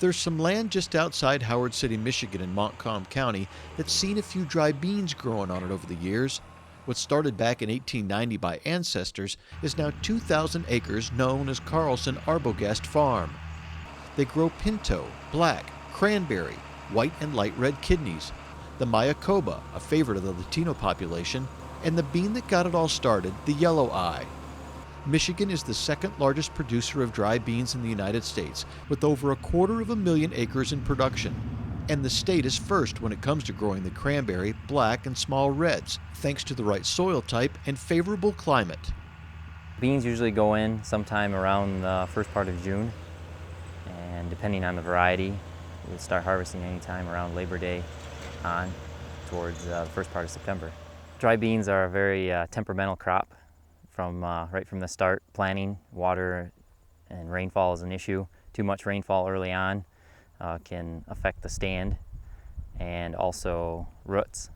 There's some land just outside Howard City, Michigan in Montcalm County that's seen a few dry beans growing on it over the years. What started back in 1890 by ancestors is now 2,000 acres known as Carlson-Arbogast Farm. They grow pinto, black, cranberry, white and light red kidneys, the Mayacoba, a favorite of the Latino population, and the bean that got it all started, the yellow eye. Michigan is the second largest producer of dry beans in the United States, with over 250,000 acres in production. And the state is first when it comes to growing the cranberry, black, and small reds, thanks to the right soil type and favorable climate. Beans usually go in sometime around the first part of June, and depending on the variety, we'll start harvesting anytime around Labor Day on towards the first part of September. Dry beans are a very temperamental crop. Right from the start, planting, water and rainfall is an issue. Too much rainfall early on can affect the stand, and also roots.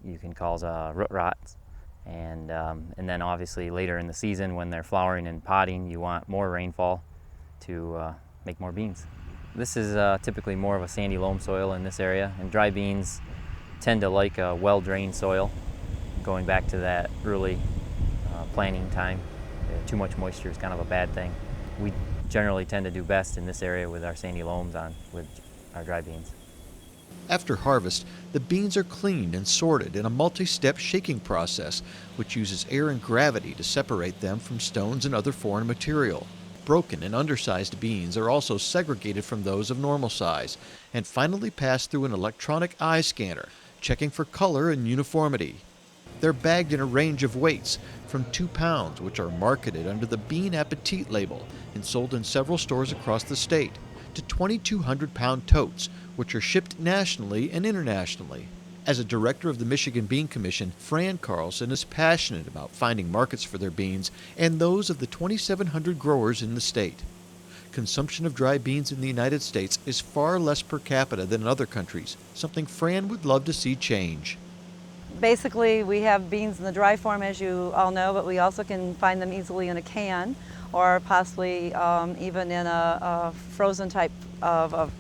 You can cause root rots, and then obviously later in the season when they're flowering and potting, you want more rainfall to make more beans. This is typically more of a sandy loam soil in this area, and dry beans tend to like a well-drained soil. Going back to that early planting time, too much moisture is kind of a bad thing. We generally tend to do best in this area with our sandy loams with our dry beans. After harvest, the beans are cleaned and sorted in a multi-step shaking process, which uses air and gravity to separate them from stones and other foreign material. Broken and undersized beans are also segregated from those of normal size, and finally passed through an electronic eye scanner, checking for color and uniformity. They're bagged in a range of weights, from 2 pounds, which are marketed under the Bean Appetit label and sold in several stores across the state, to 2,200-pound totes, which are shipped nationally and internationally. As a director of the Michigan Bean Commission, Fran Carlson is passionate about finding markets for their beans and those of the 2,700 growers in the state. Consumption of dry beans in the United States is far less per capita than in other countries, something Fran would love to see change. Basically, we have beans in the dry form, as you all know, but we also can find them easily in a can or possibly even in a frozen type of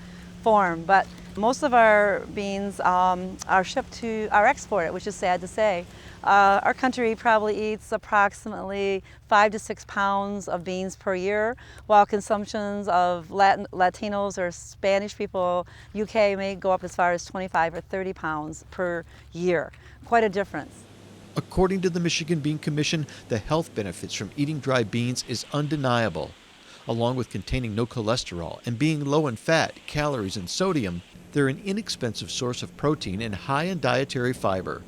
form. But most of our beans are exported, which is sad to say. Our country probably eats approximately 5 to 6 pounds of beans per year, while consumptions of Latinos or Spanish people, UK, may go up as far as 25 or 30 pounds per year. Quite a difference. According to the Michigan Bean Commission, the health benefits from eating dry beans is undeniable. Along with containing no cholesterol and being low in fat, calories, and sodium, they're an inexpensive source of protein and high in dietary fiber.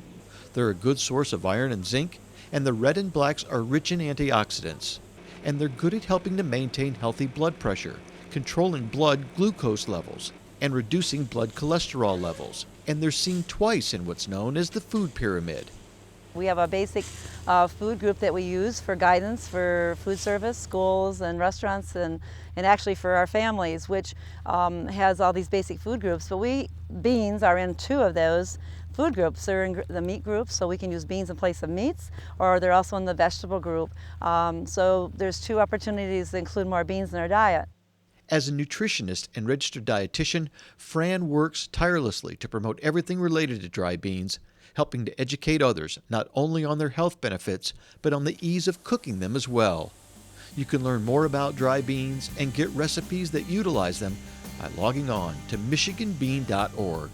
They're a good source of iron and zinc, and the red and blacks are rich in antioxidants. And they're good at helping to maintain healthy blood pressure, controlling blood glucose levels, and reducing blood cholesterol levels. And they're seen twice in what's known as the food pyramid. We have a basic food group that we use for guidance for food service, schools, and restaurants, and actually for our families, which has all these basic food groups. But beans are in 2 of those food groups. They're in the meat group, so we can use beans in place of meats, or they're also in the vegetable group. So there's 2 opportunities to include more beans in our diet. As a nutritionist and registered dietitian, Fran works tirelessly to promote everything related to dry beans, helping to educate others not only on their health benefits, but on the ease of cooking them as well. You can learn more about dry beans and get recipes that utilize them by logging on to michiganbean.org.